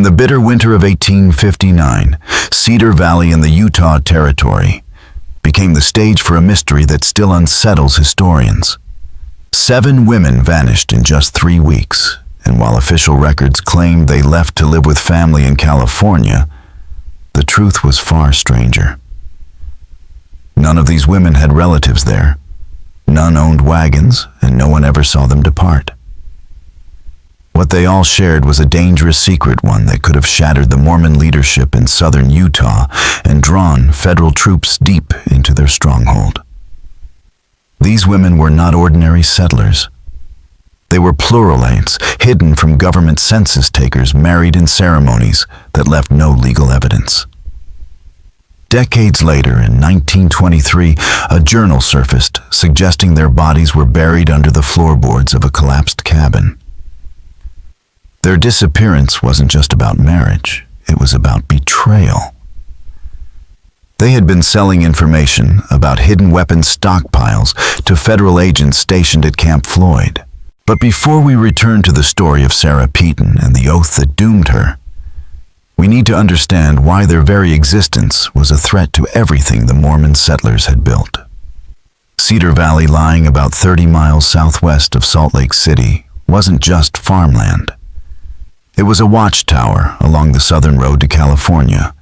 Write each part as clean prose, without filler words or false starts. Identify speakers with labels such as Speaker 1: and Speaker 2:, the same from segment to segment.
Speaker 1: In the bitter winter of 1859, Cedar Valley in the Utah Territory became the stage for a mystery that still unsettles historians. 7 women vanished in just 3 weeks, and while official records claimed they left to live with family in California, the truth was far stranger. None of these women had relatives there. None owned wagons, and no one ever saw them depart. What they all shared was a dangerous secret, one that could have shattered the Mormon leadership in southern Utah and drawn federal troops deep into their stronghold. These women were not ordinary settlers. They were pluralites, hidden from government census takers, married in ceremonies that left no legal evidence. Decades later, in 1923, a journal surfaced suggesting their bodies were buried under the floorboards of a collapsed cabin. Their disappearance wasn't just about marriage, it was about betrayal. They had been selling information about hidden weapons stockpiles to federal agents stationed at Camp Floyd. But before we return to the story of Sarah Peeton and the oath that doomed her, we need to understand why their very existence was a threat to everything the Mormon settlers had built. Cedar Valley, lying about 30 miles southwest of Salt Lake City, wasn't just farmland. It was a watchtower along the southern road to California,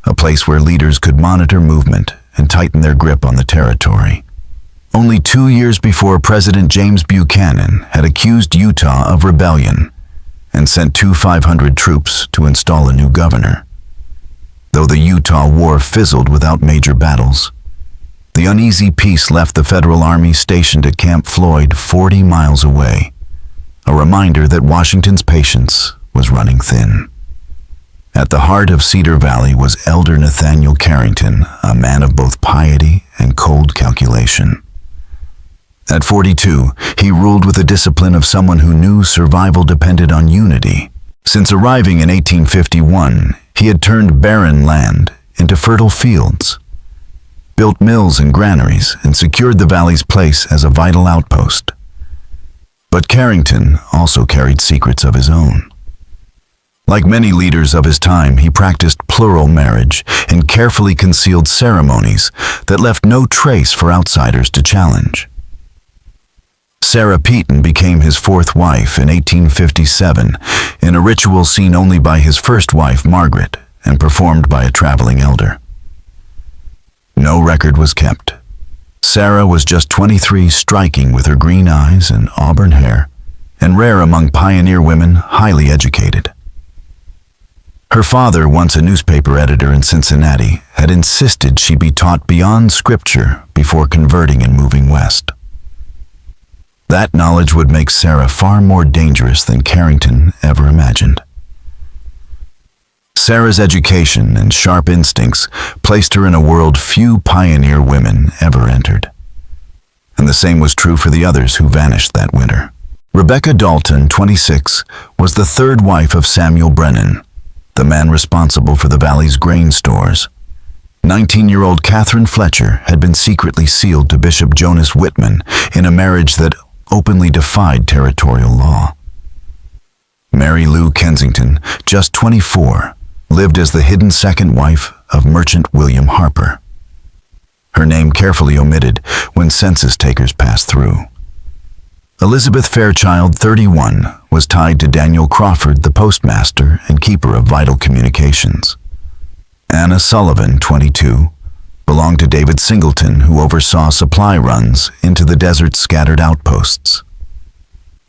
Speaker 1: a place where leaders could monitor movement and tighten their grip on the territory. Only 2 years before, President James Buchanan had accused Utah of rebellion and sent 500 troops to install a new governor. Though the Utah War fizzled without major battles, the uneasy peace left the federal army stationed at Camp Floyd 40 miles away, a reminder that Washington's patience was running thin. At the heart of Cedar Valley was Elder Nathaniel Carrington, a man of both piety and cold calculation. At 42, he ruled with the discipline of someone who knew survival depended on unity. Since arriving in 1851, he had turned barren land into fertile fields, built mills and granaries, and secured the valley's place as a vital outpost. But Carrington also carried secrets of his own. Like many leaders of his time, he practiced plural marriage and carefully concealed ceremonies that left no trace for outsiders to challenge. Sarah Peeton became his 4th wife in 1857 in a ritual seen only by his first wife, Margaret, and performed by a traveling elder. No record was kept. Sarah was just 23, striking with her green eyes and auburn hair, and rare among pioneer women, highly educated. Her father, once a newspaper editor in Cincinnati, had insisted she be taught beyond scripture before converting and moving west. That knowledge would make Sarah far more dangerous than Carrington ever imagined. Sarah's education and sharp instincts placed her in a world few pioneer women ever entered. And the same was true for the others who vanished that winter. Rebecca Dalton, 26, was the 3rd wife of Samuel Brennan, the man responsible for the valley's grain stores. 19-year-old Catherine Fletcher had been secretly sealed to Bishop Jonas Whitman in a marriage that openly defied territorial law. Mary Lou Kensington, just 24, lived as the hidden second wife of merchant William Harper, her name carefully omitted when census takers passed through. Elizabeth Fairchild, 31, was tied to Daniel Crawford, the postmaster and keeper of vital communications. Anna Sullivan, 22, belonged to David Singleton, who oversaw supply runs into the desert's scattered outposts.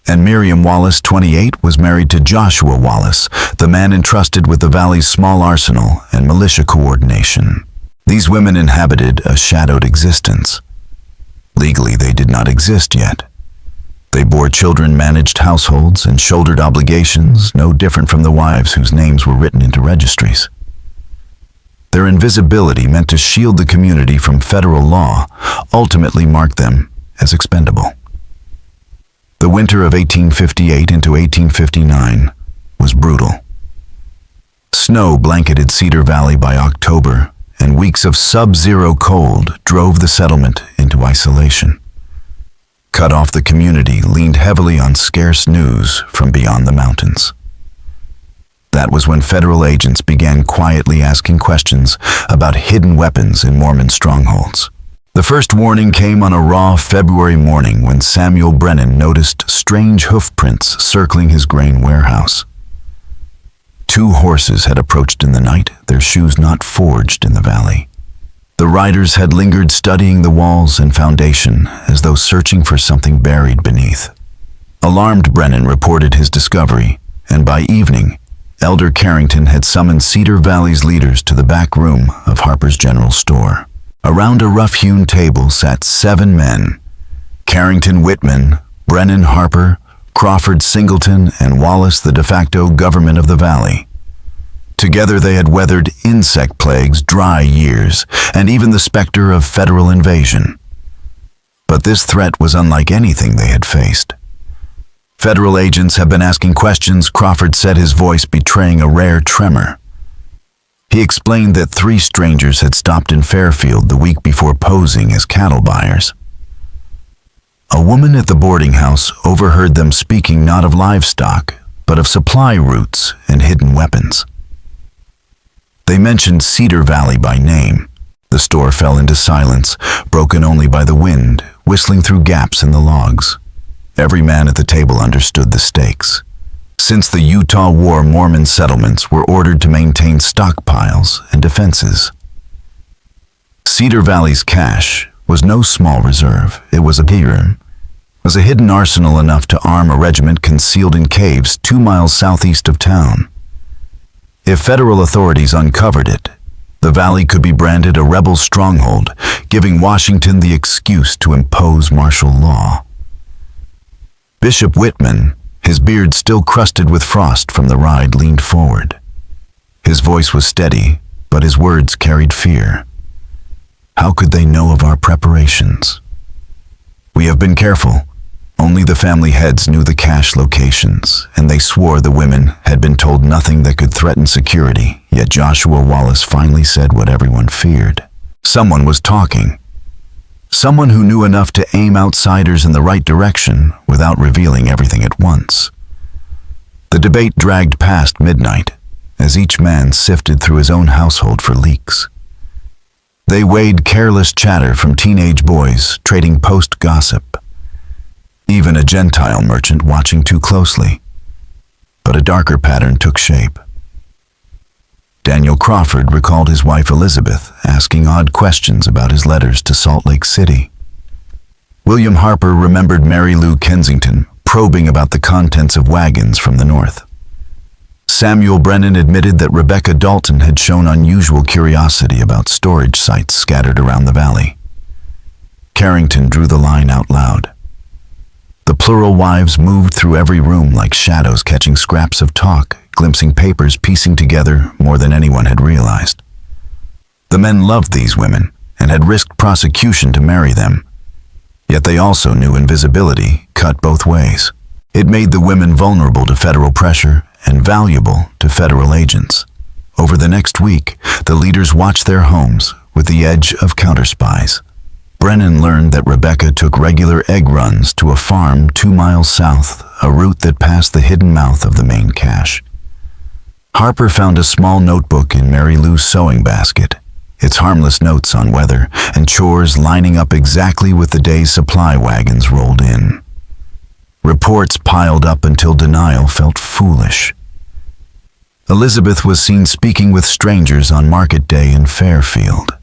Speaker 1: And Miriam Wallace, 28, was married to Joshua Wallace, the man entrusted with the valley's small arsenal and militia coordination. These women inhabited a shadowed existence. Legally, they did not exist yet. They bore children, managed households, and shouldered obligations no different from the wives whose names were written into registries. Their invisibility, meant to shield the community from federal law, ultimately marked them as expendable. The winter of 1858 into 1859 was brutal. Snow blanketed Cedar Valley by October, and weeks of sub-zero cold drove the settlement into isolation. Cut off, the community leaned heavily on scarce news from beyond the mountains. That was when federal agents began quietly asking questions about hidden weapons in Mormon strongholds. The first warning came on a raw February morning when Samuel Brennan noticed strange hoof prints circling his grain warehouse. 2 horses had approached in the night, their shoes not forged in the valley. The riders had lingered studying the walls and foundation as though searching for something buried beneath. Alarmed, Brennan reported his discovery, and by evening, Elder Carrington had summoned Cedar Valley's leaders to the back room of Harper's General Store. Around a rough-hewn table sat 7 men: Carrington Whitman, Brennan Harper, Crawford Singleton, and Wallace, the de facto government of the valley. Together they had weathered insect plagues, dry years, and even the specter of federal invasion. But this threat was unlike anything they had faced. Federal agents have been asking questions, Crawford said, his voice betraying a rare tremor. He explained that 3 strangers had stopped in Fairfield the week before posing as cattle buyers. A woman at the boarding house overheard them speaking not of livestock, but of supply routes and hidden weapons. They mentioned Cedar Valley by name. The store fell into silence, broken only by the wind, whistling through gaps in the logs. Every man at the table understood the stakes. Since the Utah War, Mormon settlements were ordered to maintain stockpiles and defenses. Cedar Valley's cache was no small reserve. It was a hidden arsenal enough to arm a regiment concealed in caves 2 miles southeast of town. If federal authorities uncovered it, the valley could be branded a rebel stronghold, giving Washington the excuse to impose martial law. Bishop Whitman, his beard still crusted with frost from the ride, leaned forward. His voice was steady, but his words carried fear. How could they know of our preparations? We have been careful. Only the family heads knew the cache locations, and they swore the women had been told nothing that could threaten security, yet Joshua Wallace finally said what everyone feared. Someone was talking. Someone who knew enough to aim outsiders in the right direction without revealing everything at once. The debate dragged past midnight, as each man sifted through his own household for leaks. They weighed careless chatter from teenage boys trading post-gossip. Even a Gentile merchant watching too closely. But a darker pattern took shape. Daniel Crawford recalled his wife Elizabeth asking odd questions about his letters to Salt Lake City. William Harper remembered Mary Lou Kensington probing about the contents of wagons from the north. Samuel Brennan admitted that Rebecca Dalton had shown unusual curiosity about storage sites scattered around the valley. Carrington drew the line out loud. The plural wives moved through every room like shadows, catching scraps of talk, glimpsing papers, piecing together more than anyone had realized. The men loved these women and had risked prosecution to marry them. Yet they also knew invisibility cut both ways. It made the women vulnerable to federal pressure and valuable to federal agents. Over the next week, the leaders watched their homes with the edge of counterspies. Brennan learned that Rebecca took regular egg runs to a farm 2 miles south, a route that passed the hidden mouth of the main cache. Harper found a small notebook in Mary Lou's sewing basket, its harmless notes on weather and chores lining up exactly with the day's supply wagons rolled in. Reports piled up until denial felt foolish. Elizabeth was seen speaking with strangers on market day in Fairfield.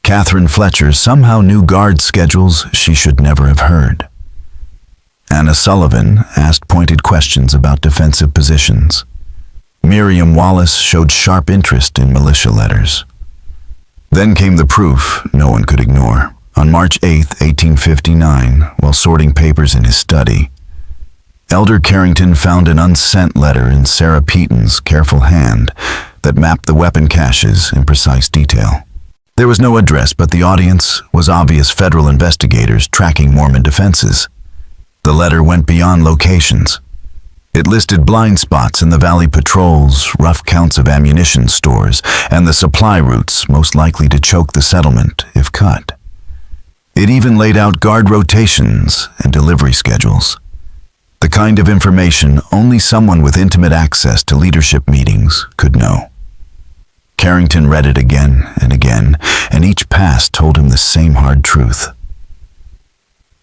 Speaker 1: Catherine Fletcher somehow knew guard schedules she should never have heard. Anna Sullivan asked pointed questions about defensive positions. Miriam Wallace showed sharp interest in militia letters. Then came the proof no one could ignore. On March 8, 1859, while sorting papers in his study, Elder Carrington found an unsent letter in Sarah Peaton's careful hand that mapped the weapon caches in precise detail. There was no address, but the audience was obvious federal investigators tracking Mormon defenses. The letter went beyond locations. It listed blind spots in the valley patrols, rough counts of ammunition stores, and the supply routes most likely to choke the settlement if cut. It even laid out guard rotations and delivery schedules. The kind of information only someone with intimate access to leadership meetings could know. Carrington read it again, and each pass told him the same hard truth.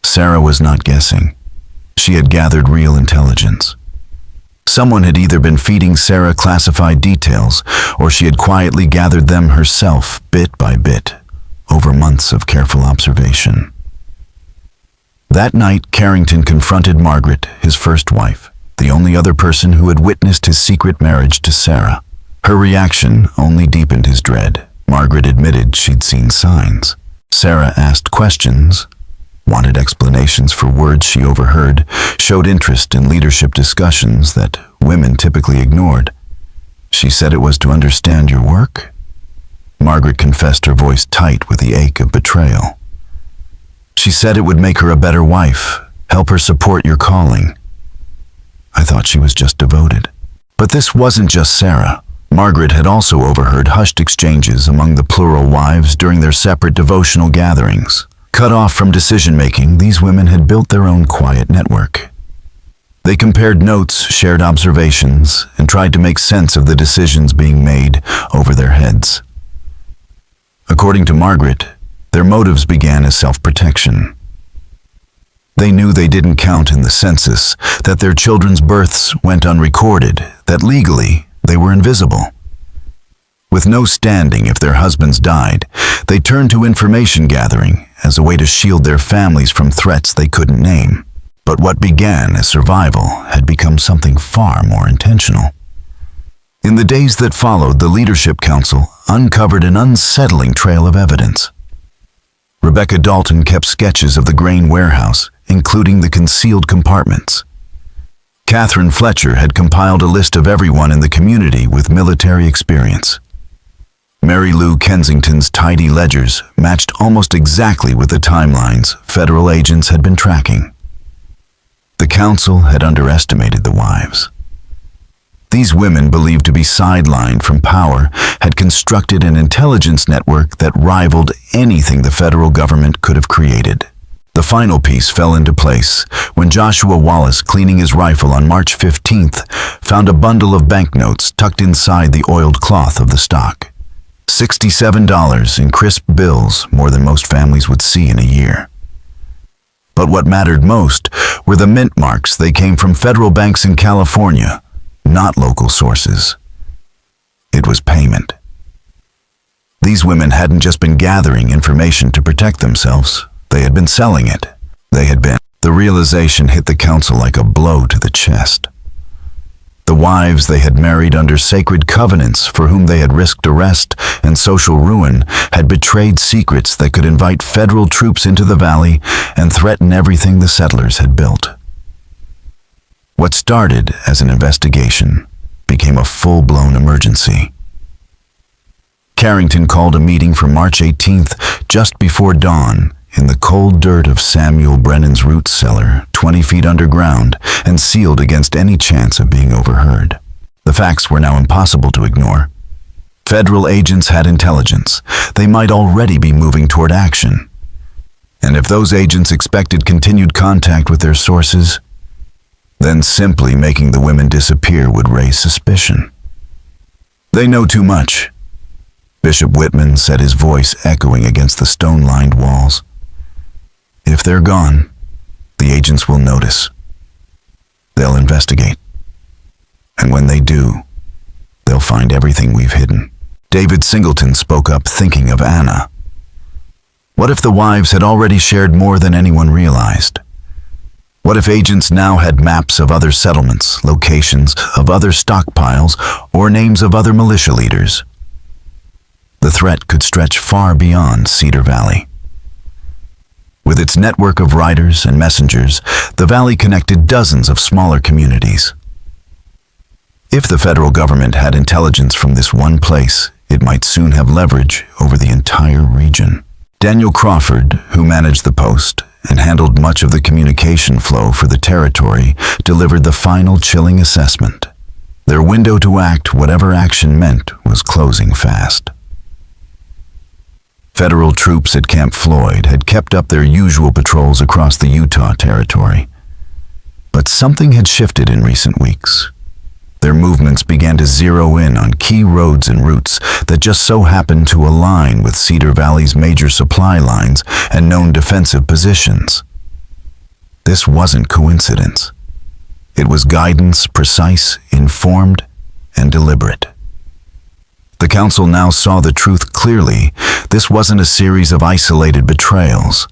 Speaker 1: Sarah was not guessing. She had gathered real intelligence. Someone had either been feeding Sarah classified details, or she had quietly gathered them herself, bit by bit, over months of careful observation. That night, Carrington confronted Margaret, his first wife, the only other person who had witnessed his secret marriage to Sarah. Her reaction only deepened his dread. Margaret admitted she'd seen signs. Sarah asked questions, wanted explanations for words she overheard, showed interest in leadership discussions that women typically ignored. She said it was to understand your work. Margaret confessed, her voice tight with the ache of betrayal. She said it would make her a better wife, help her support your calling. I thought she was just devoted. But this wasn't just Sarah. Margaret had also overheard hushed exchanges among the plural wives during their separate devotional gatherings. Cut off from decision-making, these women had built their own quiet network. They compared notes, shared observations, and tried to make sense of the decisions being made over their heads. According to Margaret, their motives began as self-protection. They knew they didn't count in the census, that their children's births went unrecorded, that legally they were invisible. With no standing if their husbands died, they turned to information gathering as a way to shield their families from threats they couldn't name. But what began as survival had become something far more intentional. In the days that followed, the Leadership Council uncovered an unsettling trail of evidence. Rebecca Dalton kept sketches of the grain warehouse, including the concealed compartments. Catherine Fletcher had compiled a list of everyone in the community with military experience. Mary Lou Kensington's tidy ledgers matched almost exactly with the timelines federal agents had been tracking. The council had underestimated the wives. These women, believed to be sidelined from power, had constructed an intelligence network that rivaled anything the federal government could have created. The final piece fell into place when Joshua Wallace, cleaning his rifle on March 15th, found a bundle of banknotes tucked inside the oiled cloth of the stock. $67 in crisp bills, more than most families would see in a year. But what mattered most were the mint marks. They came from federal banks in California, not local sources. It was payment. These women hadn't just been gathering information to protect themselves, they had been selling it. The realization hit the council like a blow to the chest. The wives they had married under sacred covenants, for whom they had risked arrest and social ruin, had betrayed secrets that could invite federal troops into the valley and threaten everything the settlers had built. What started as an investigation became a full-blown emergency. Carrington called a meeting for March 18th, just before dawn, in the cold dirt of Samuel Brennan's root cellar, 20 feet underground, and sealed against any chance of being overheard. The facts were now impossible to ignore. Federal agents had intelligence. They might already be moving toward action. And if those agents expected continued contact with their sources, then simply making the women disappear would raise suspicion. They know too much. Bishop Whitman said, his voice echoing against the stone-lined walls. If they're gone, the agents will notice. They'll investigate. And when they do, they'll find everything we've hidden. David Singleton spoke up, thinking of Anna. What if the wives had already shared more than anyone realized? What if agents now had maps of other settlements, locations of other stockpiles, or names of other militia leaders? The threat could stretch far beyond Cedar Valley. With its network of riders and messengers, the valley connected dozens of smaller communities. If the federal government had intelligence from this one place, it might soon have leverage over the entire region. Daniel Crawford, who managed the post and handled much of the communication flow for the territory, delivered the final chilling assessment. Their window to act, whatever action meant, was closing fast. Federal troops at Camp Floyd had kept up their usual patrols across the Utah territory. But something had shifted in recent weeks. Their movements began to zero in on key roads and routes that just so happened to align with Cedar Valley's major supply lines and known defensive positions. This wasn't coincidence. It was guidance, precise, informed, and deliberate. The council now saw the truth clearly. This wasn't a series of isolated betrayals.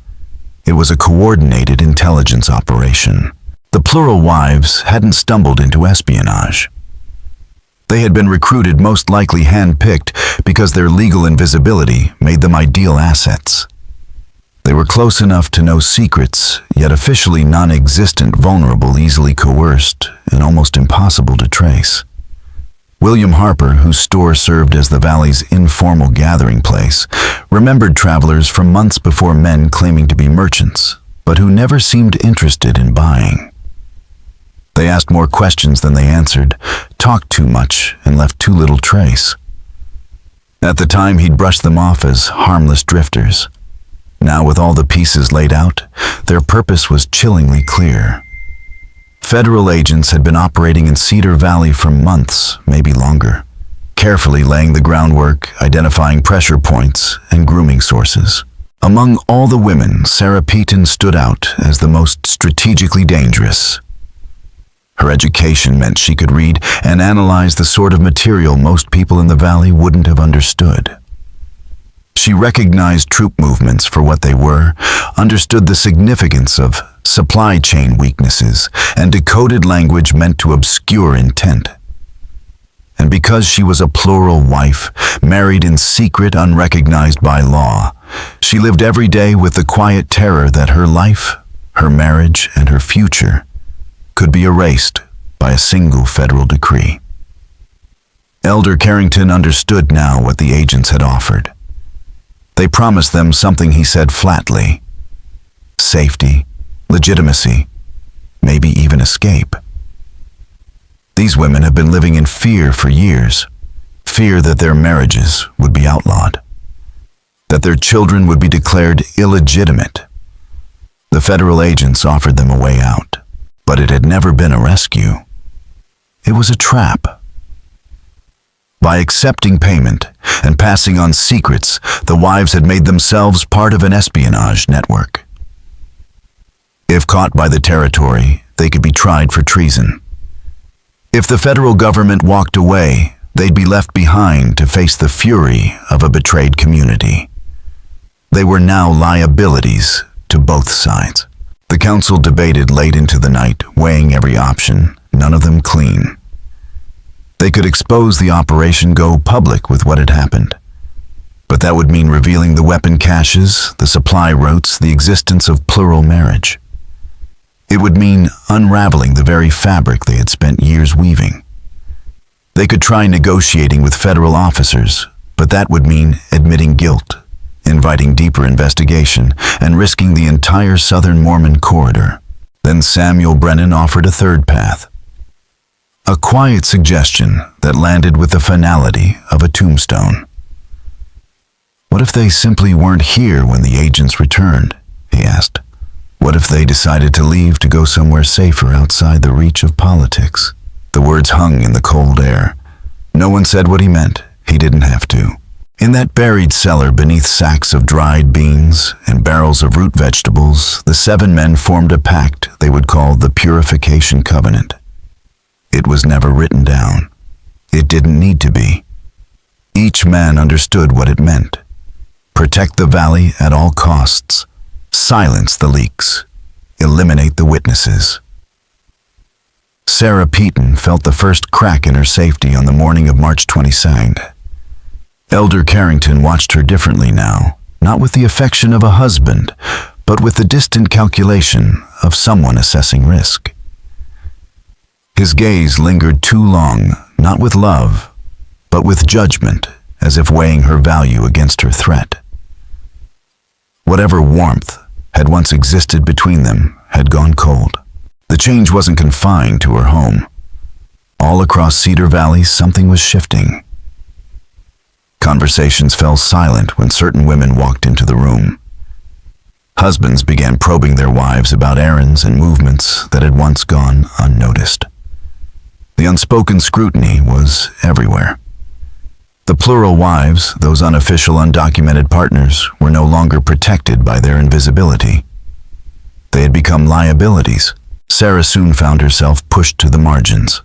Speaker 1: It was a coordinated intelligence operation. The plural wives hadn't stumbled into espionage. They had been recruited, most likely hand-picked, because their legal invisibility made them ideal assets. They were close enough to know secrets, yet officially non-existent, vulnerable, easily coerced, and almost impossible to trace. William Harper, whose store served as the valley's informal gathering place, remembered travelers from months before, men claiming to be merchants, but who never seemed interested in buying. They asked more questions than they answered, talked too much, and left too little trace. At the time, he'd brushed them off as harmless drifters. Now, with all the pieces laid out, their purpose was chillingly clear. Federal agents had been operating in Cedar Valley for months, maybe longer, carefully laying the groundwork, identifying pressure points, and grooming sources. Among all the women, Sarah Peaton stood out as the most strategically dangerous. Her education meant she could read and analyze the sort of material most people in the valley wouldn't have understood. She recognized troop movements for what they were, understood the significance of supply chain weaknesses, and decoded language meant to obscure intent. And because she was a plural wife, married in secret, unrecognized by law, she lived every day with the quiet terror that her life, her marriage, and her future could be erased by a single federal decree. Elder Carrington understood now what the agents had offered. They promised them something he said flatly: safety, legitimacy, maybe even escape. These women have been living in fear for years, fear that their marriages would be outlawed, that their children would be declared illegitimate. The federal agents offered them a way out, but it had never been a rescue. It was a trap. By accepting payment and passing on secrets, the wives had made themselves part of an espionage network. If caught by the territory, they could be tried for treason. If the federal government walked away, they'd be left behind to face the fury of a betrayed community. They were now liabilities to both sides. The council debated late into the night, weighing every option, none of them clean. They could expose the operation, go public with what had happened. But that would mean revealing the weapon caches, the supply routes, the existence of plural marriage. It would mean unraveling the very fabric they had spent years weaving. They could try negotiating with federal officers, but that would mean admitting guilt, inviting deeper investigation, and risking the entire southern Mormon corridor. Then Samuel Brennan offered a third path. A quiet suggestion that landed with the finality of a tombstone. What if they simply weren't here when the agents returned? He asked. What if they decided to leave to go somewhere safer outside the reach of politics? The words hung in the cold air. No one said what he meant. He didn't have to. In that buried cellar beneath sacks of dried beans and barrels of root vegetables, the 7 men formed a pact they would call the Purification Covenant. It was never written down. It didn't need to be. Each man understood what it meant. Protect the valley at all costs. Silence the leaks. Eliminate the witnesses. Sarah Peaton felt the first crack in her safety on the morning of March 22nd. Elder Carrington watched her differently now, not with the affection of a husband, but with the distant calculation of someone assessing risk. His gaze lingered too long, not with love, but with judgment, as if weighing her value against her threat. Whatever warmth had once existed between them had gone cold. The change wasn't confined to her home. All across Cedar Valley, something was shifting. Conversations fell silent when certain women walked into the room. Husbands began probing their wives about errands and movements that had once gone unnoticed. The unspoken scrutiny was everywhere. The plural wives, those unofficial, undocumented partners, were no longer protected by their invisibility. They had become liabilities. Sarah soon found herself pushed to the margins.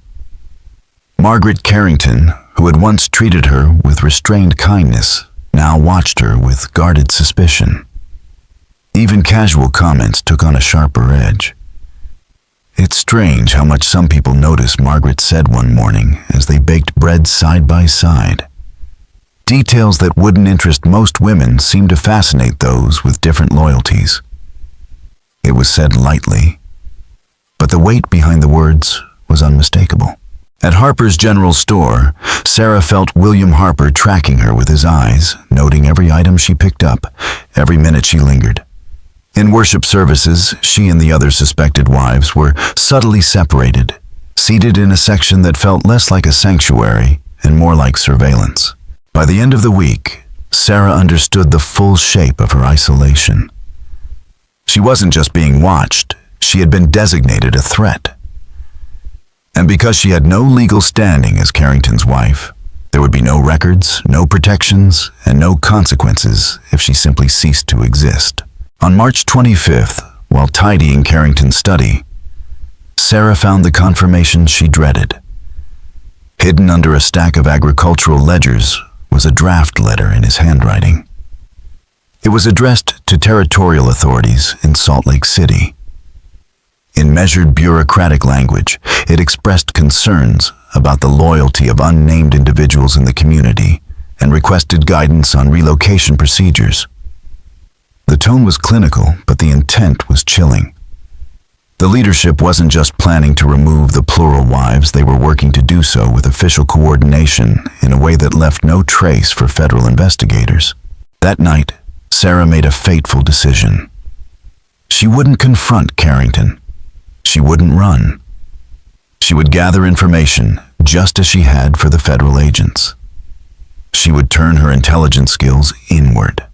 Speaker 1: Margaret Carrington, who had once treated her with restrained kindness, now watched her with guarded suspicion. Even casual comments took on a sharper edge. It's strange how much some people noticed Margaret said one morning as they baked bread side by side. Details that wouldn't interest most women seemed to fascinate those with different loyalties. It was said lightly, but the weight behind the words was unmistakable. At Harper's General Store, Sarah felt William Harper tracking her with his eyes, noting every item she picked up, every minute she lingered. In worship services, she and the other suspected wives were subtly separated, seated in a section that felt less like a sanctuary and more like surveillance. By the end of the week, Sarah understood the full shape of her isolation. She wasn't just being watched, she had been designated a threat. And because she had no legal standing as Carrington's wife, there would be no records, no protections, and no consequences if she simply ceased to exist. On March 25th, while tidying Carrington's study, Sarah found the confirmation she dreaded. Hidden under a stack of agricultural ledgers was a draft letter in his handwriting. It was addressed to territorial authorities in Salt Lake City. In measured bureaucratic language, it expressed concerns about the loyalty of unnamed individuals in the community and requested guidance on relocation procedures. The tone was clinical, but the intent was chilling. The leadership wasn't just planning to remove the plural wives, they were working to do so with official coordination in a way that left no trace for federal investigators. That night, Sarah made a fateful decision. She wouldn't confront Carrington. She wouldn't run. She would gather information just as she had for the federal agents. She would turn her intelligence skills inward.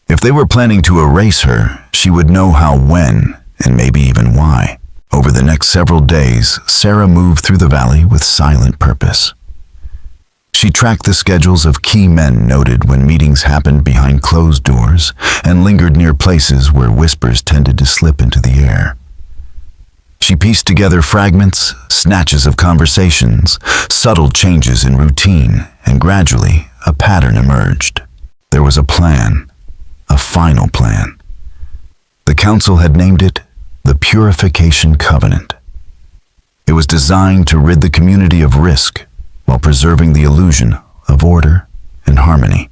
Speaker 1: If they were planning to erase her, she would know how, when, and maybe even why. Over the next several days, Sarah moved through the valley with silent purpose. She tracked the schedules of key men noted when meetings happened behind closed doors and lingered near places where whispers tended to slip into the air. She pieced together fragments, snatches of conversations, subtle changes in routine, and gradually a pattern emerged. There was a plan, a final plan. The council had named it the Purification Covenant. It was designed to rid the community of risk while preserving the illusion of order and harmony.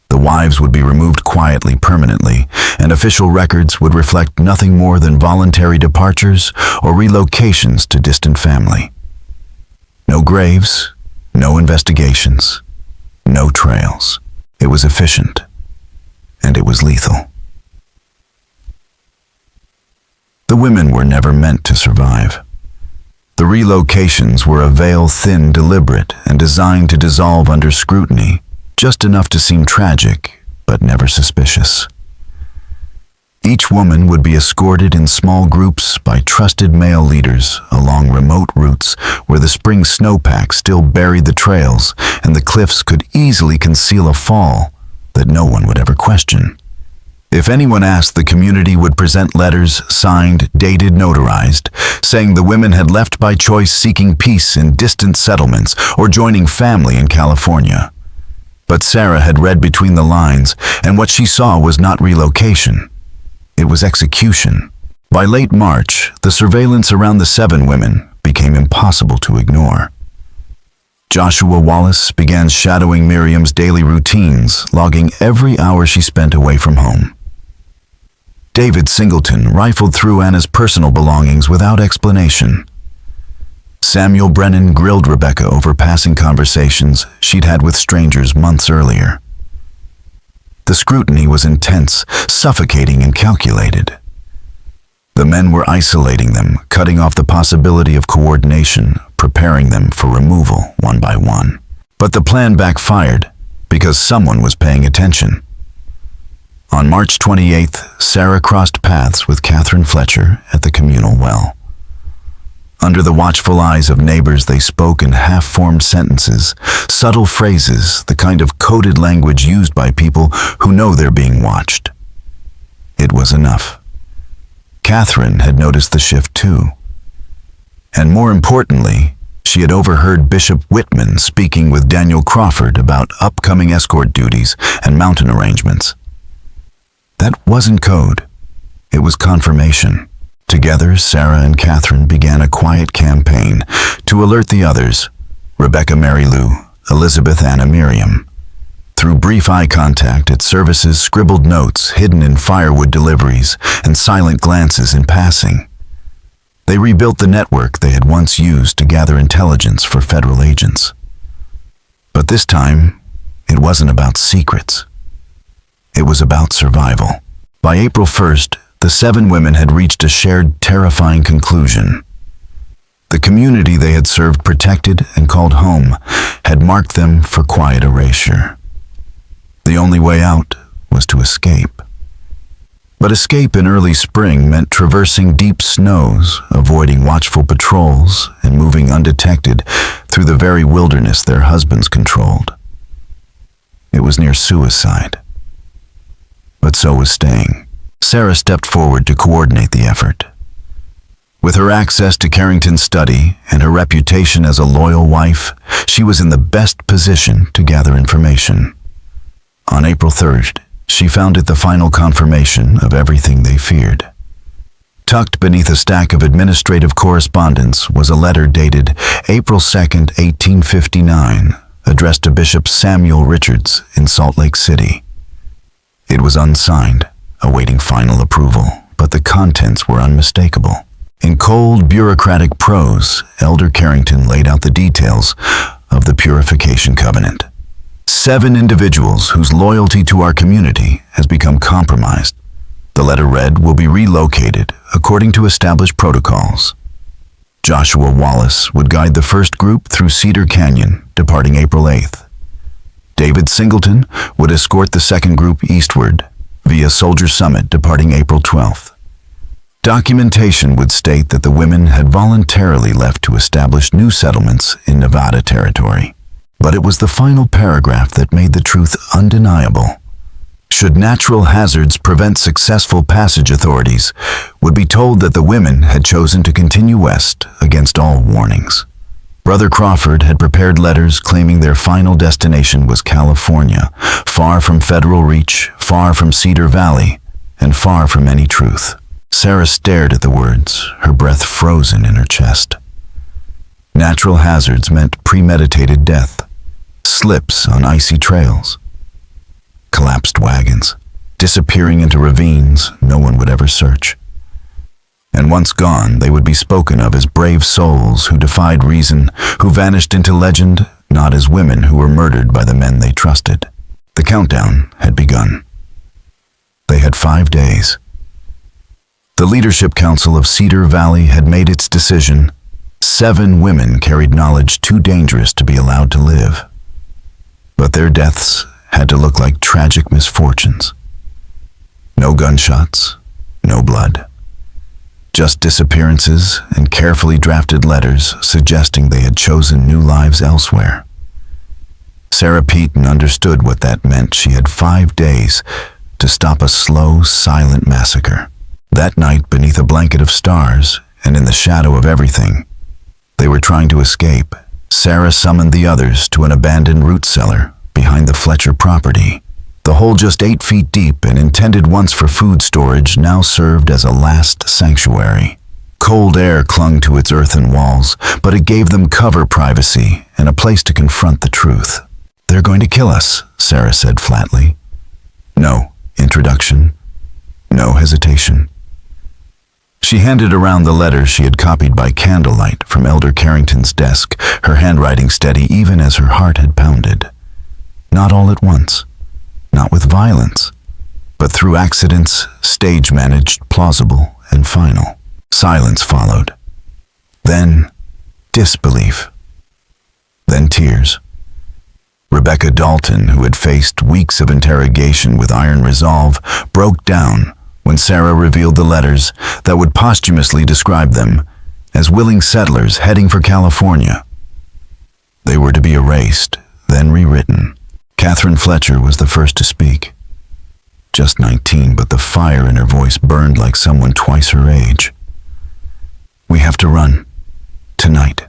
Speaker 1: The wives would be removed quietly permanently, and official records would reflect nothing more than voluntary departures or relocations to distant family. No graves, no investigations, no trails. It was efficient, and it was lethal. The women were never meant to survive. The relocations were a veil-thin, deliberate, and designed to dissolve under scrutiny, just enough to seem tragic, but never suspicious. Each woman would be escorted in small groups by trusted male leaders along remote routes where the spring snowpack still buried the trails and the cliffs could easily conceal a fall that no one would ever question. If anyone asked, the community would present letters signed, dated, notarized, saying the women had left by choice, seeking peace in distant settlements or joining family in California. But Sarah had read between the lines, and what she saw was not relocation. It was execution. By late March, the surveillance around the 7 women became impossible to ignore. Joshua Wallace began shadowing Miriam's daily routines, logging every hour she spent away from home. David Singleton rifled through Anna's personal belongings without explanation. Samuel Brennan grilled Rebecca over passing conversations she'd had with strangers months earlier. The scrutiny was intense, suffocating, and calculated. The men were isolating them, cutting off the possibility of coordination, preparing them for removal one by one. But the plan backfired because someone was paying attention. On March 28th, Sarah crossed paths with Catherine Fletcher at the communal well. Under the watchful eyes of neighbors, they spoke in half-formed sentences, subtle phrases, the kind of coded language used by people who know they're being watched. It was enough. Catherine had noticed the shift too. And more importantly, she had overheard Bishop Whitman speaking with Daniel Crawford about upcoming escort duties and mountain arrangements. That wasn't code. It was confirmation. Together, Sarah and Catherine began a quiet campaign to alert the others, Rebecca Mary Lou, Elizabeth Anna Miriam. Through brief eye contact at services, scribbled notes hidden in firewood deliveries, and silent glances in passing, they rebuilt the network they had once used to gather intelligence for federal agents. But this time, it wasn't about secrets. It was about survival. By April 1st, the 7 women had reached a shared, terrifying conclusion. The community they had served, protected, and called home had marked them for quiet erasure. The only way out was to escape. But escape in early spring meant traversing deep snows, avoiding watchful patrols, and moving undetected through the very wilderness their husbands controlled. It was near suicide. But so was staying. Sarah stepped forward to coordinate the effort. With her access to Carrington's study and her reputation as a loyal wife, she was in the best position to gather information. On April 3rd, she found it the final confirmation of everything they feared. Tucked beneath a stack of administrative correspondence was a letter dated April 2nd, 1859, addressed to Bishop Samuel Richards in Salt Lake City. It was unsigned, awaiting final approval, but the contents were unmistakable. In cold, bureaucratic prose, Elder Carrington laid out the details of the Purification Covenant. 7 individuals whose loyalty to our community has become compromised. The letter read, will be relocated according to established protocols. Joshua Wallace would guide the first group through Cedar Canyon, departing April 8th. David Singleton would escort the second group eastward via Soldier Summit, departing April 12th. Documentation would state that the women had voluntarily left to establish new settlements in Nevada territory. But it was the final paragraph that made the truth undeniable. Should natural hazards prevent successful passage, authorities would be told that the women had chosen to continue west against all warnings. Brother Crawford had prepared letters claiming their final destination was California, far from federal reach, far from Cedar Valley, and far from any truth. Sarah stared at the words, her breath frozen in her chest. Natural hazards meant premeditated death, slips on icy trails, collapsed wagons, disappearing into ravines no one would ever search. And once gone, they would be spoken of as brave souls who defied reason, who vanished into legend, not as women who were murdered by the men they trusted. The countdown had begun. They had 5 days. The Leadership Council of Cedar Valley had made its decision. 7 women carried knowledge too dangerous to be allowed to live. But their deaths had to look like tragic misfortunes. No gunshots, no blood. Just disappearances and carefully drafted letters suggesting they had chosen new lives elsewhere. Sarah Peaton understood what that meant. She had 5 days to stop a slow, silent massacre. That night, beneath a blanket of stars and in the shadow of everything, they were trying to escape. Sarah summoned the others to an abandoned root cellar behind the Fletcher property. The hole, just 8 feet deep and intended once for food storage, now served as a last sanctuary. Cold air clung to its earthen walls, but it gave them cover, privacy, and a place to confront the truth. "They're going to kill us," Sarah said flatly. No introduction, no hesitation. She handed around the letter she had copied by candlelight from Elder Carrington's desk, her handwriting steady even as her heart had pounded. Not all at once, not with violence, but through accidents, stage-managed, plausible, and final. Silence followed. Then disbelief. Then tears. Rebecca Dalton, who had faced weeks of interrogation with iron resolve, broke down when Sarah revealed the letters that would posthumously describe them as willing settlers heading for California. They were to be erased, then rewritten. Catherine Fletcher was the first to speak. Just 19, but the fire in her voice burned like someone twice her age. "We have to run. Tonight.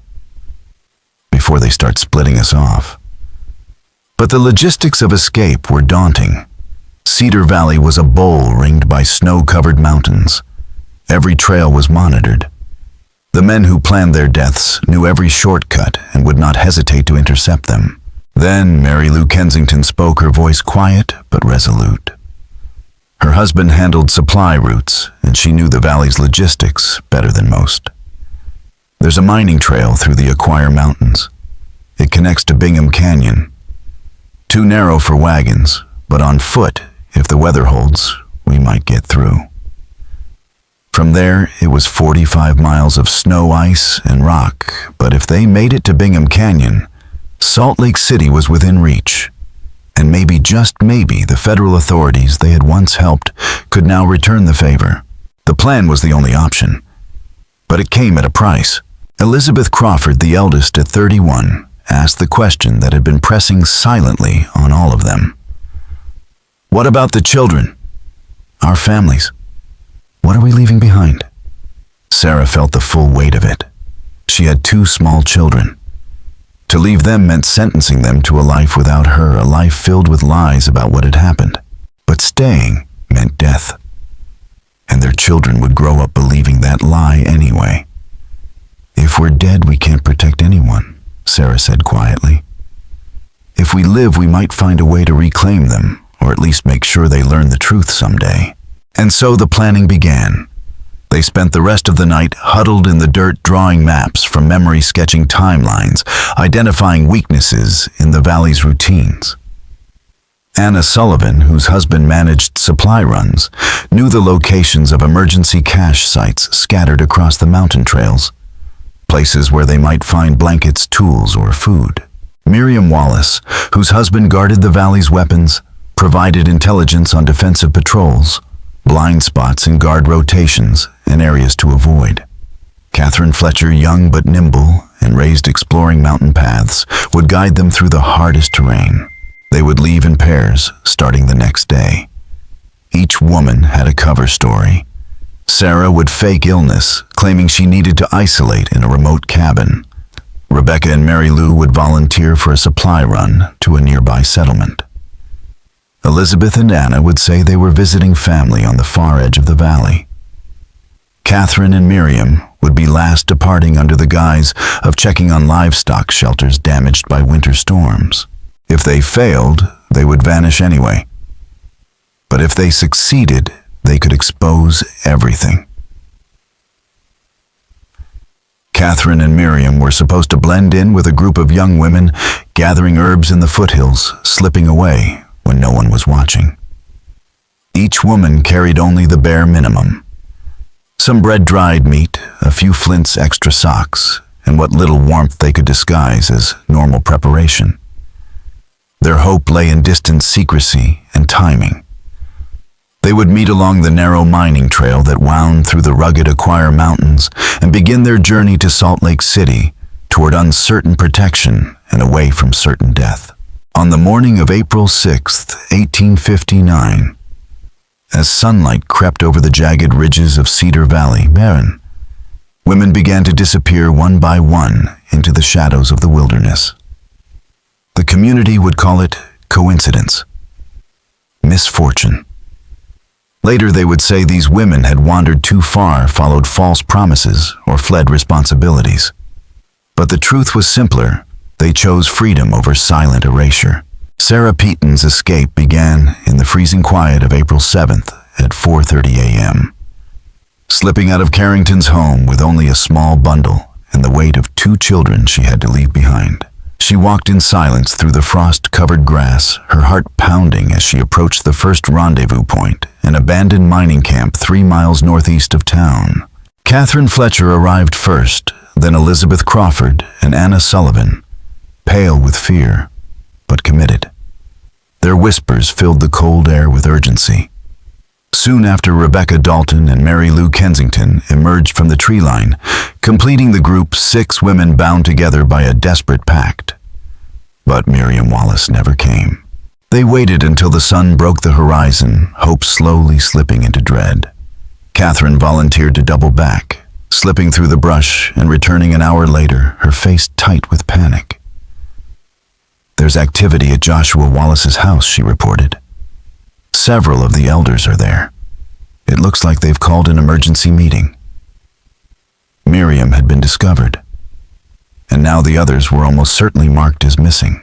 Speaker 1: Before they start splitting us off." But the logistics of escape were daunting. Cedar Valley was a bowl ringed by snow-covered mountains. Every trail was monitored. The men who planned their deaths knew every shortcut and would not hesitate to intercept them. Then Mary Lou Kensington spoke, her voice quiet but resolute. Her husband handled supply routes, and she knew the valley's logistics better than most. There's a mining trail through the Aquire Mountains. It connects to Bingham Canyon. Too narrow for wagons, but on foot, if the weather holds, we might get through. From there, it was 45 miles of snow, ice, and rock, but if they made it to Bingham Canyon, Salt Lake City was within reach. And maybe, just maybe, the federal authorities they had once helped could now return the favor. The plan was the only option, but it came at a price. Elizabeth Crawford, the eldest at 31, asked the question that had been pressing silently on all of them. "What about the children? Our families? What are we leaving behind?" Sarah felt the full weight of it. She had 2 small children. To leave them meant sentencing them to a life without her, a life filled with lies about what had happened. But staying meant death. And their children would grow up believing that lie anyway. "If we're dead, we can't protect anyone," Sarah said quietly. "If we live, we might find a way to reclaim them, or at least make sure they learn the truth someday." And so the planning began. They spent the rest of the night huddled in the dirt, drawing maps, from memory sketching timelines, identifying weaknesses in the valley's routines. Anna Sullivan, whose husband managed supply runs, knew the locations of emergency cache sites scattered across the mountain trails, places where they might find blankets, tools, or food. Miriam Wallace, whose husband guarded the valley's weapons, provided intelligence on defensive patrols, blind spots in guard rotations, and areas to avoid. Catherine Fletcher, young but nimble and raised exploring mountain paths, would guide them through the hardest terrain. They would leave in pairs, starting the next day. Each woman had a cover story. Sarah would fake illness, claiming she needed to isolate in a remote cabin. Rebecca and Mary Lou would volunteer for a supply run to a nearby settlement. Elizabeth and Anna would say they were visiting family on the far edge of the valley. Catherine and Miriam would be last departing under the guise of checking on livestock shelters damaged by winter storms. If they failed, they would vanish anyway. But if they succeeded, they could expose everything. Catherine and Miriam were supposed to blend in with a group of young women gathering herbs in the foothills, slipping away when no one was watching. Each woman carried only the bare minimum. Some bread-dried meat, a few flints, extra socks, and what little warmth they could disguise as normal preparation. Their hope lay in distant secrecy and timing. They would meet along the narrow mining trail that wound through the rugged Aquire Mountains and begin their journey to Salt Lake City, toward uncertain protection and away from certain death. On the morning of April 6, 1859, as sunlight crept over the jagged ridges of Cedar Valley, barren, women began to disappear one by one into the shadows of the wilderness. The community would call it coincidence, misfortune. Later they would say these women had wandered too far, followed false promises, or fled responsibilities. But the truth was simpler. They chose freedom over silent erasure. Sarah Peaton's escape began in the freezing quiet of April 7th at 4:30 a.m. Slipping out of Carrington's home with only a small bundle and the weight of 2 children she had to leave behind. She walked in silence through the frost-covered grass, her heart pounding as she approached the first rendezvous point, an abandoned mining camp 3 miles northeast of town. Catherine Fletcher arrived first, then Elizabeth Crawford and Anna Sullivan, pale with fear, but committed. Their whispers filled the cold air with urgency. Soon after, Rebecca Dalton and Mary Lou Kensington emerged from the tree line, completing the group, 6 women bound together by a desperate pact. But Miriam Wallace never came. They waited until the sun broke the horizon, hope slowly slipping into dread. Catherine volunteered to double back, slipping through the brush and returning an hour later, her face tight with panic. "There's activity at Joshua Wallace's house," she reported. "Several of the elders are there. It looks like they've called an emergency meeting." Miriam had been discovered, and now the others were almost certainly marked as missing.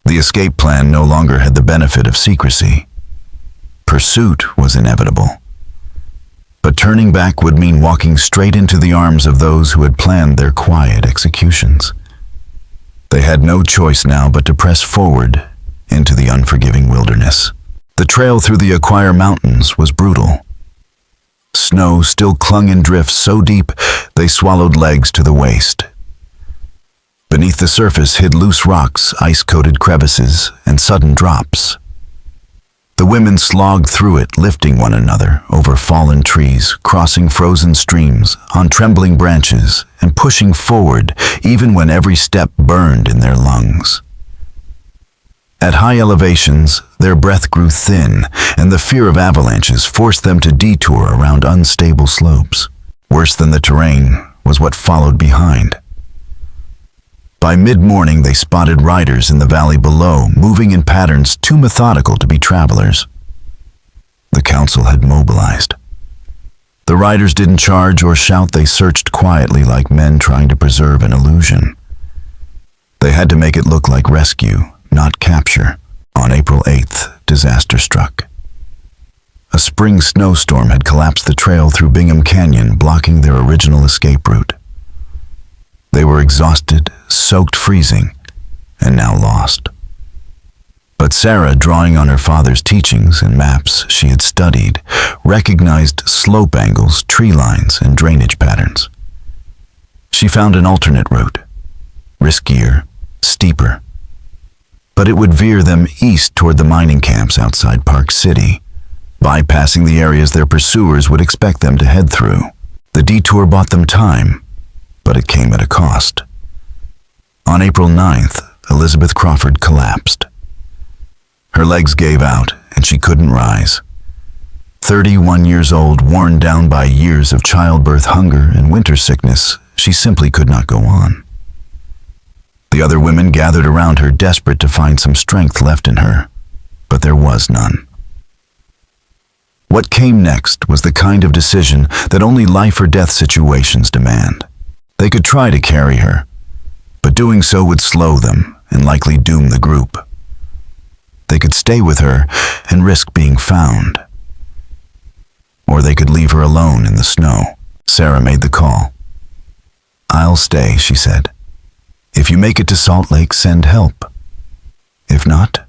Speaker 1: The escape plan no longer had the benefit of secrecy. Pursuit was inevitable. But turning back would mean walking straight into the arms of those who had planned their quiet executions. They had no choice now but to press forward into the unforgiving wilderness. The trail through the Acquire Mountains was brutal. Snow still clung in drifts so deep they swallowed legs to the waist. Beneath the surface hid loose rocks, ice-coated crevices, and sudden drops. The women slogged through it, lifting one another over fallen trees, crossing frozen streams, on trembling branches, and pushing forward even when every step burned in their lungs. At high elevations, their breath grew thin, and the fear of avalanches forced them to detour around unstable slopes. Worse than the terrain was what followed behind. By mid-morning, they spotted riders in the valley below, moving in patterns too methodical to be travelers. The council had mobilized. The riders didn't charge or shout, they searched quietly like men trying to preserve an illusion. They had to make it look like rescue, not capture. On April 8th, disaster struck. A spring snowstorm had collapsed the trail through Bingham Canyon, blocking their original escape route. They were exhausted, soaked freezing, and now lost. But Sarah, drawing on her father's teachings and maps she had studied, recognized slope angles, tree lines, and drainage patterns. She found an alternate route, riskier, steeper. But it would veer them east toward the mining camps outside Park City, bypassing the areas their pursuers would expect them to head through. The detour bought them time, but it came at a cost. On April 9th, Elizabeth Crawford collapsed. Her legs gave out, and she couldn't rise. 31 years old, worn down by years of childbirth, hunger, and winter sickness, she simply could not go on. The other women gathered around her, desperate to find some strength left in her, but there was none. What came next was the kind of decision that only life or death situations demand. They could try to carry her, but doing so would slow them and likely doom the group. They could stay with her and risk being found. Or they could leave her alone in the snow. Sarah made the call. "I'll stay," she said. "If you make it to Salt Lake, send help. If not,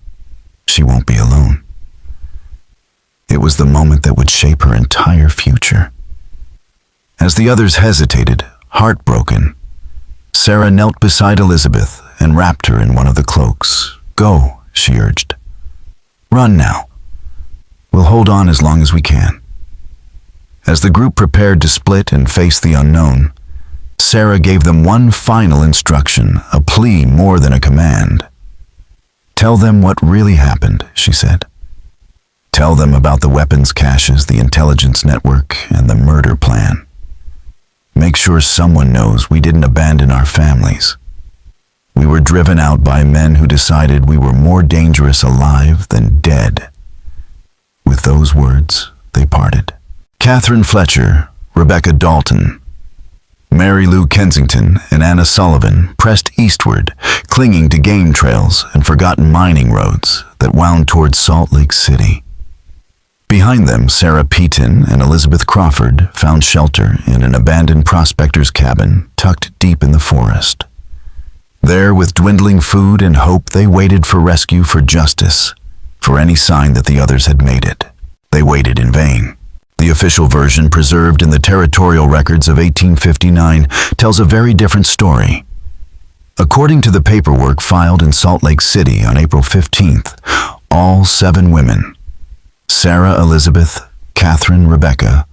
Speaker 1: she won't be alone." It was the moment that would shape her entire future. As the others hesitated, heartbroken, Sarah knelt beside Elizabeth and wrapped her in one of the cloaks. "Go," she urged. "Run now. We'll hold on as long as we can." As the group prepared to split and face the unknown, Sarah gave them one final instruction, a plea more than a command. "Tell them what really happened," she said. "Tell them about the weapons caches, the intelligence network, and the murder plan. Make sure someone knows we didn't abandon our families. We were driven out by men who decided we were more dangerous alive than dead." With those words, they parted. Catherine Fletcher, Rebecca Dalton, Mary Lou Kensington, and Anna Sullivan pressed eastward, clinging to game trails and forgotten mining roads that wound towards Salt Lake City. Behind them, Sarah Peaton and Elizabeth Crawford found shelter in an abandoned prospector's cabin tucked deep in the forest. There, with dwindling food and hope, they waited for rescue, for justice, for any sign that the others had made it. They waited in vain. The official version, preserved in the territorial records of 1859, tells a very different story. According to the paperwork filed in Salt Lake City on April 15th, all 7 women, Sarah Elizabeth, Catherine Rebecca,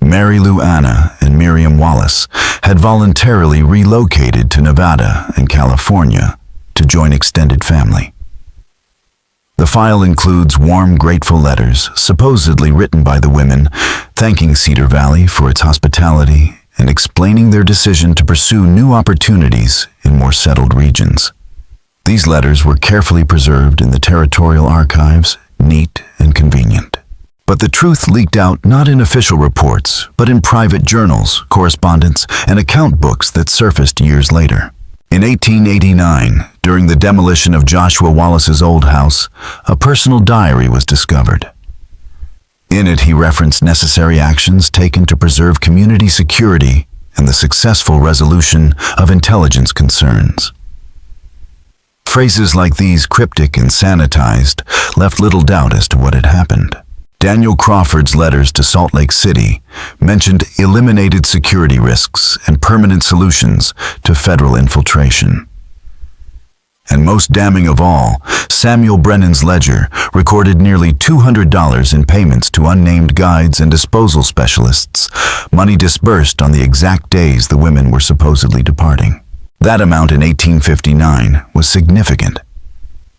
Speaker 1: Mary Lou Anna, and Miriam Wallace, had voluntarily relocated to Nevada and California to join extended family. The file includes warm, grateful letters, supposedly written by the women, thanking Cedar Valley for its hospitality and explaining their decision to pursue new opportunities in more settled regions. These letters were carefully preserved in the territorial archives, neat and convenient. But the truth leaked out not in official reports, but in private journals, correspondence, and account books that surfaced years later. In 1889, during the demolition of Joshua Wallace's old house, a personal diary was discovered. In it, he referenced necessary actions taken to preserve community security and the successful resolution of intelligence concerns. Phrases like these, cryptic and sanitized, left little doubt as to what had happened. Daniel Crawford's letters to Salt Lake City mentioned eliminated security risks and permanent solutions to federal infiltration. And most damning of all, Samuel Brennan's ledger recorded nearly $200 in payments to unnamed guides and disposal specialists, money disbursed on the exact days the women were supposedly departing. That amount in 1859 was significant.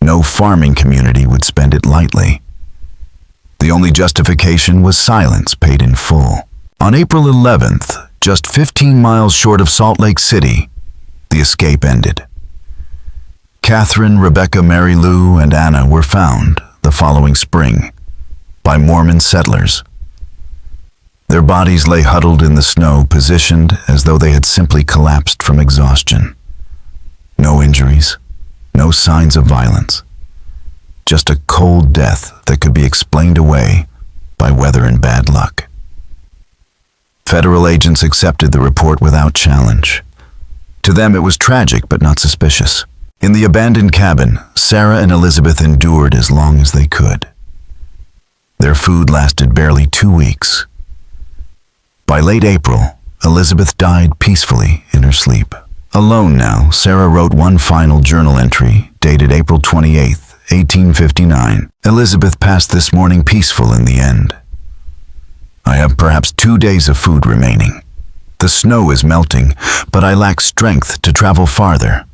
Speaker 1: No farming community would spend it lightly. The only justification was silence paid in full. On April 11th, just 15 miles short of Salt Lake City, the escape ended. Catherine, Rebecca, Mary Lou, and Anna were found the following spring by Mormon settlers. Their bodies lay huddled in the snow, positioned as though they had simply collapsed from exhaustion. No injuries, no signs of violence. Just a cold death that could be explained away by weather and bad luck. Federal agents accepted the report without challenge. To them, it was tragic but not suspicious. In the abandoned cabin, Sarah and Elizabeth endured as long as they could. Their food lasted barely 2 weeks. By late April, Elizabeth died peacefully in her sleep. Alone now, Sarah wrote one final journal entry, dated April 28th, 1859. Elizabeth passed this morning peaceful in the end. I have perhaps 2 days of food remaining. The snow is melting, but I lack strength to travel farther.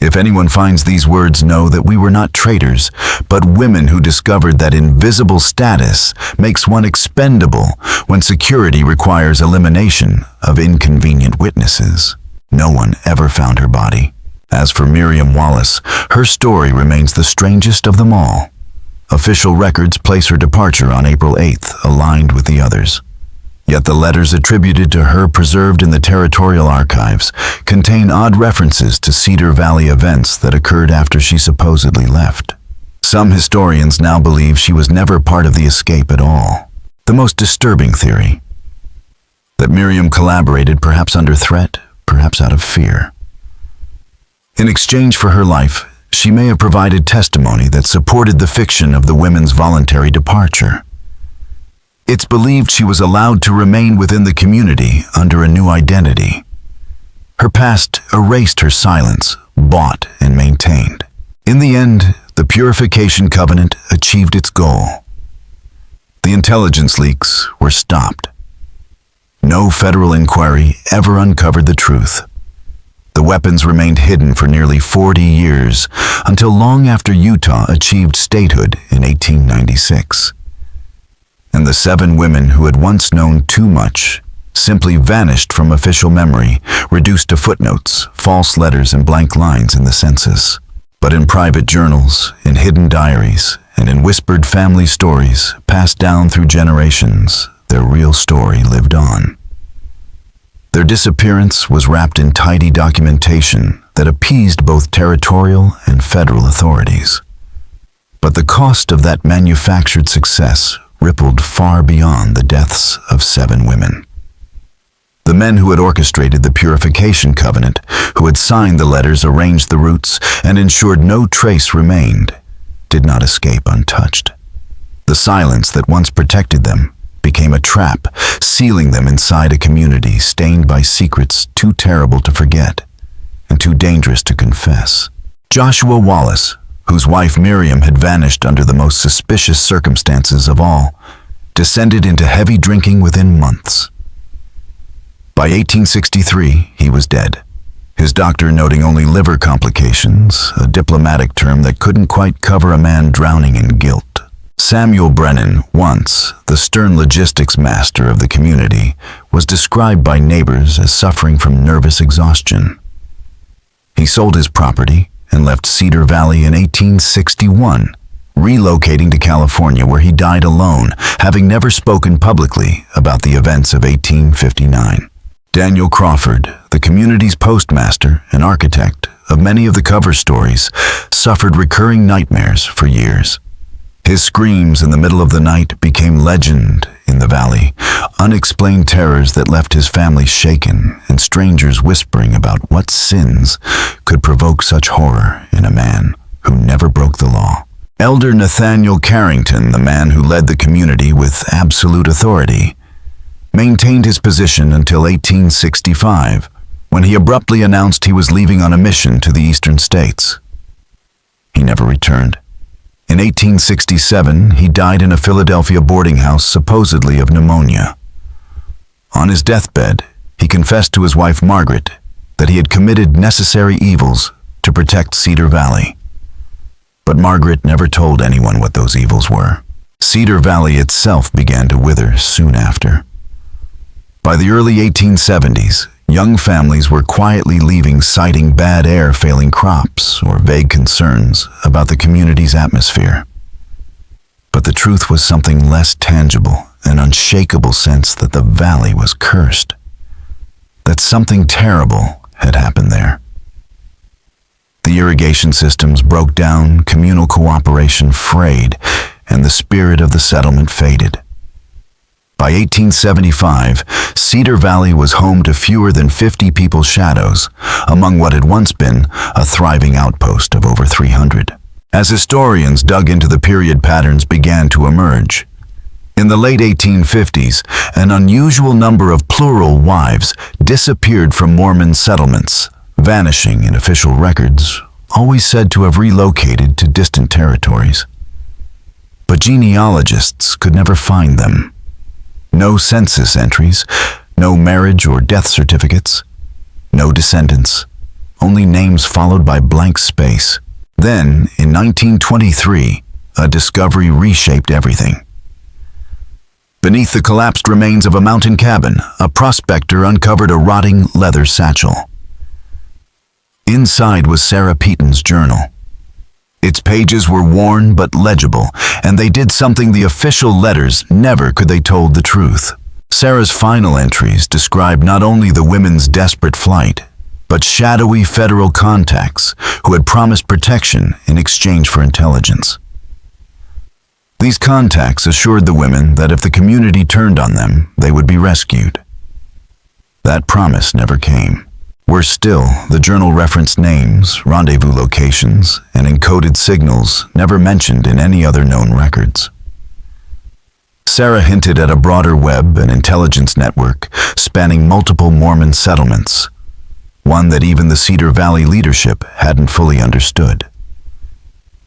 Speaker 1: If anyone finds these words, know that we were not traitors, but women who discovered that invisible status makes one expendable when security requires elimination of inconvenient witnesses. No one ever found her body. As for Miriam Wallace, her story remains the strangest of them all. Official records place her departure on April 8th, aligned with the others. Yet the letters attributed to her preserved in the territorial archives contain odd references to Cedar Valley events that occurred after she supposedly left. Some historians now believe she was never part of the escape at all. The most disturbing theory, that Miriam collaborated, perhaps under threat, perhaps out of fear. In exchange for her life, she may have provided testimony that supported the fiction of the women's voluntary departure. It's believed she was allowed to remain within the community under a new identity. Her past erased her silence, bought and maintained. In the end, the Purification Covenant achieved its goal. The intelligence leaks were stopped. No federal inquiry ever uncovered the truth. The weapons remained hidden for nearly 40 years, until long after Utah achieved statehood in 1896. And the 7 women who had once known too much simply vanished from official memory, reduced to footnotes, false letters, and blank lines in the census. But in private journals, in hidden diaries, and in whispered family stories passed down through generations, their real story lived on. Their disappearance was wrapped in tidy documentation that appeased both territorial and federal authorities. But the cost of that manufactured success rippled far beyond the deaths of 7 women. The men who had orchestrated the Purification Covenant, who had signed the letters, arranged the routes, and ensured no trace remained, did not escape untouched. The silence that once protected them became a trap, sealing them inside a community stained by secrets too terrible to forget and too dangerous to confess. Joshua Wallace, whose wife Miriam had vanished under the most suspicious circumstances of all, descended into heavy drinking within months. By 1863, he was dead, his doctor noting only liver complications, a diplomatic term that couldn't quite cover a man drowning in guilt. Samuel Brennan, once the stern logistics master of the community, was described by neighbors as suffering from nervous exhaustion. He sold his property and left Cedar Valley in 1861, relocating to California where he died alone, having never spoken publicly about the events of 1859. Daniel Crawford, the community's postmaster and architect of many of the cover stories, suffered recurring nightmares for years. His screams in the middle of the night became legend in the valley, unexplained terrors that left his family shaken and strangers whispering about what sins could provoke such horror in a man who never broke the law. Elder Nathaniel Carrington, the man who led the community with absolute authority, maintained his position until 1865, when he abruptly announced he was leaving on a mission to the eastern states. He never returned. In 1867, he died in a Philadelphia boarding house, supposedly of pneumonia. On his deathbed, he confessed to his wife Margaret that he had committed necessary evils to protect Cedar Valley. But Margaret never told anyone what those evils were. Cedar Valley itself began to wither soon after. By the early 1870s, young families were quietly leaving, citing bad air, failing crops, or vague concerns about the community's atmosphere. But the truth was something less tangible, an unshakable sense that the valley was cursed, that something terrible had happened there. The irrigation systems broke down, communal cooperation frayed, and the spirit of the settlement faded. By 1875, Cedar Valley was home to fewer than 50 people's shadows, among what had once been a thriving outpost of over 300. As historians dug into the period, patterns began to emerge. In the late 1850s, an unusual number of plural wives disappeared from Mormon settlements, vanishing in official records, always said to have relocated to distant territories. But genealogists could never find them. No census entries, no marriage or death certificates, no descendants, only names followed by blank space. Then, in 1923, a discovery reshaped everything. Beneath the collapsed remains of a mountain cabin, a prospector uncovered a rotting leather satchel. Inside was Sarah Peaton's journal. Its pages were worn but legible, and they did something the official letters never could. They told the truth. Sarah's final entries described not only the women's desperate flight, but shadowy federal contacts who had promised protection in exchange for intelligence. These contacts assured the women that if the community turned on them, they would be rescued. That promise never came. Worse still, the journal referenced names, rendezvous locations, and encoded signals never mentioned in any other known records. Sarah hinted at a broader web and intelligence network spanning multiple Mormon settlements, one that even the Cedar Valley leadership hadn't fully understood.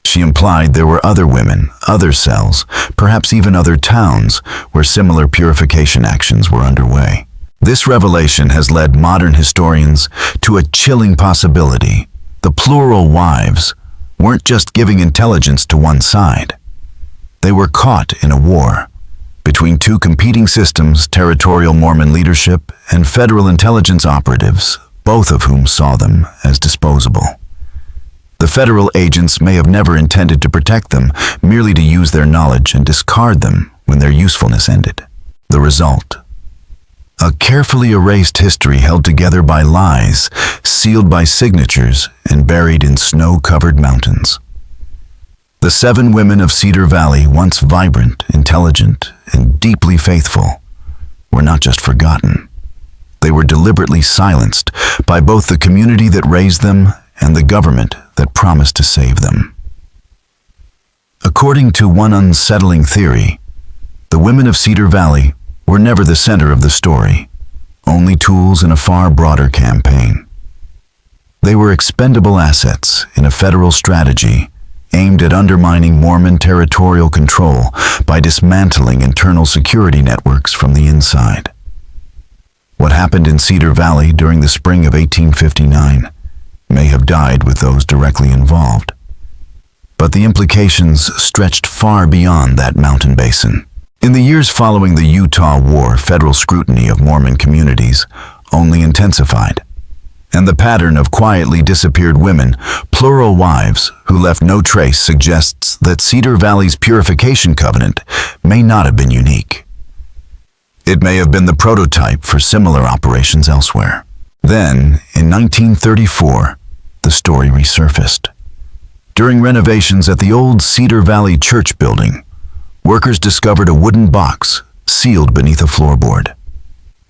Speaker 1: She implied there were other women, other cells, perhaps even other towns where similar purification actions were underway. This revelation has led modern historians to a chilling possibility. The plural wives weren't just giving intelligence to one side. They were caught in a war between two competing systems, territorial Mormon leadership and federal intelligence operatives, both of whom saw them as disposable. The federal agents may have never intended to protect them, merely to use their knowledge and discard them when their usefulness ended. The result: a carefully erased history held together by lies, sealed by signatures, and buried in snow-covered mountains. The 7 women of Cedar Valley, once vibrant, intelligent, and deeply faithful, were not just forgotten. They were deliberately silenced by both the community that raised them and the government that promised to save them. According to one unsettling theory, the women of Cedar Valley were never the center of the story, only tools in a far broader campaign. They were expendable assets in a federal strategy aimed at undermining Mormon territorial control by dismantling internal security networks from the inside. What happened in Cedar Valley during the spring of 1859 may have died with those directly involved, but the implications stretched far beyond that mountain basin. In the years following the Utah War, federal scrutiny of Mormon communities only intensified, and the pattern of quietly disappeared women, plural wives, who left no trace suggests that Cedar Valley's purification covenant may not have been unique. It may have been the prototype for similar operations elsewhere. Then, in 1934, the story resurfaced. During renovations at the old Cedar Valley church building, workers discovered a wooden box sealed beneath a floorboard.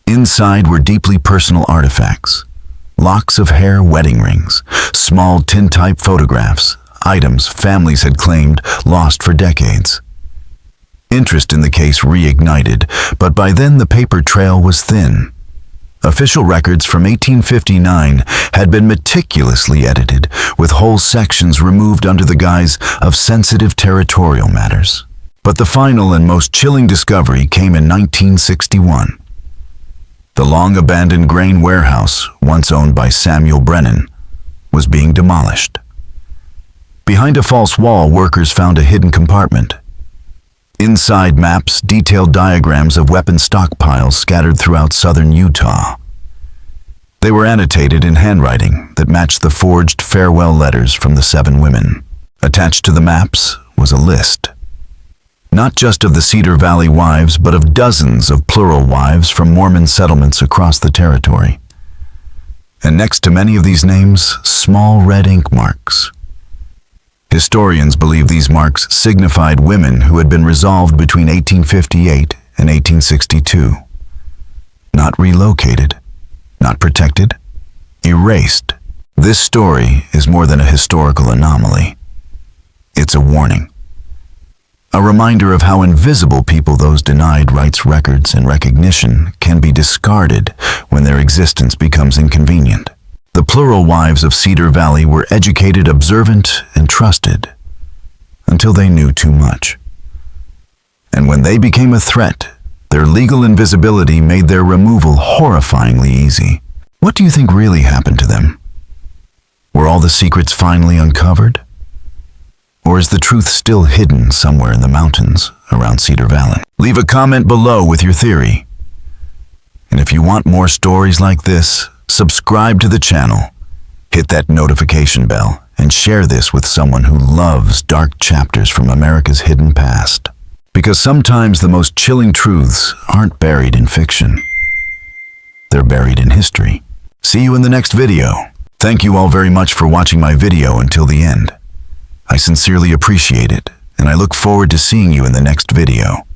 Speaker 1: Inside were deeply personal artifacts: locks of hair, wedding rings, small tintype photographs, items families had claimed lost for decades. Interest in the case reignited, but by then the paper trail was thin. Official records from 1859 had been meticulously edited, with whole sections removed under the guise of sensitive territorial matters. But the final and most chilling discovery came in 1961. The long-abandoned grain warehouse, once owned by Samuel Brennan, was being demolished. Behind a false wall, workers found a hidden compartment. Inside, maps detailed diagrams of weapon stockpiles scattered throughout southern Utah. They were annotated in handwriting that matched the forged farewell letters from the 7 women. Attached to the maps was a list, not just of the Cedar Valley wives, but of dozens of plural wives from Mormon settlements across the territory. And next to many of these names, small red ink marks. Historians believe these marks signified women who had been resolved between 1858 and 1862. Not relocated, not protected, erased. This story is more than a historical anomaly. It's a warning. A reminder of how invisible people those denied rights, records, and recognition can be discarded when their existence becomes inconvenient. The plural wives of Cedar Valley were educated, observant, and trusted until they knew too much. And when they became a threat, their legal invisibility made their removal horrifyingly easy. What do you think really happened to them? Were all the secrets finally uncovered? Or is the truth still hidden somewhere in the mountains around Cedar Valley? Leave a comment below with your theory. And if you want more stories like this, subscribe to the channel, hit that notification bell, and share this with someone who loves dark chapters from America's hidden past. Because sometimes the most chilling truths aren't buried in fiction. They're buried in history. See you in the next video. Thank you all very much for watching my video until the end. I sincerely appreciate it, and I look forward to seeing you in the next video.